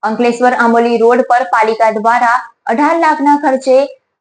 Ankleshwar Amboli road પર પાલિકા દ્વારા 18 લાખના ખર્ચે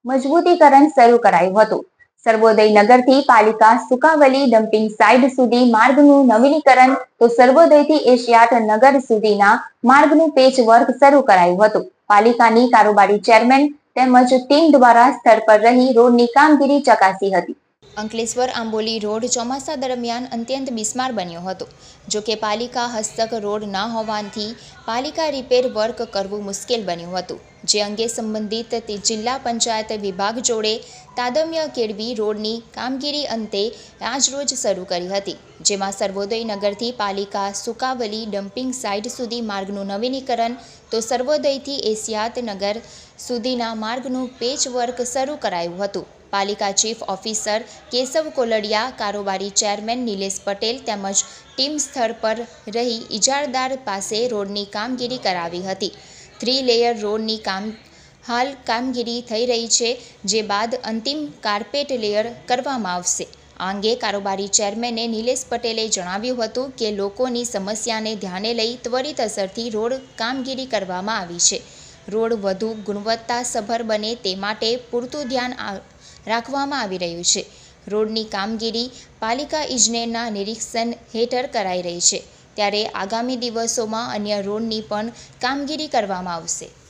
મજબૂતીકરણ શરૂ કરાયું હતું. સર્વોદય નગરથી પાલિકા સુકાવલી ડમ્પિંગ સાઇટ સુધી માર્ગનું નવીનીકરણ તો સર્વોદયથી એશિયાટ નગર સુધીના માર્ગનું પેચવર્ક શરૂ કરાયું હતું. પાલિકાની કારોબારી ચેરમેન તેમજ ટીમ દ્વારા સ્થળ પર રહી રોડની કામગીરી ચકાસી હતી. અંકલેશ્વર આંબોલી રોડ ચોમાસા દરમિયાન અત્યંત બિસ્માર બન્યો હતો. જો કે પાલિકા હસ્તક રોડ ન હોવાથી પાલિકા રિપેર વર્ક કરવું મુશ્કેલ બન્યું હતું. જે અંગે સંબંધિત જિલ્લા પંચાયત વિભાગ જોડે તાદમ્ય કેળવી રોડની કામગીરી અંતે આજરોજ શરૂ કરી હતી. જેમાં સર્વોદય નગરથી પાલિકા સુકાવલી ડમ્પિંગ સાઇટ સુધી માર્ગનું નવીનીકરણ તો સર્વોદયથી એશિયાત નગર સુધીના માર્ગનું પેચવર્ક શરૂ કરાયું હતું. પાલિકા ચીફ ઓફિસર કેશવ કોલડિયા, કારોબારી ચેરમેન નિલેશ પટેલ તેમજ ટીમ સ્થળ પર રહી ઇજારદાર પાસે રોડની કામગીરી કરાવી હતી. 3 લેયર રોડની હાલ કામગીરી થઈ રહી છે, જે બાદ અંતિમ કાર્પેટ લેયર કરવામાં આવશે. આ અંગે કારોબારી ચેરમેને નિલેશ પટેલે જણાવ્યું હતું કે લોકોની સમસ્યાને ધ્યાને લઈ ત્વરિત અસરથી રોડ કામગીરી કરવામાં આવી છે. રોડ વધુ ગુણવત્તાસભર બને તે માટે પૂરતું ધ્યાન રાખવામાં આવી રહ્યું છે. રોડની કામગીરી પાલિકા ઇજનેરના નિરીક્ષણ હેઠળ કરાઈ રહી છે, ત્યારે આગામી દિવસોમાં અન્ય રોડની પણ કામગીરી કરવામાં આવશે.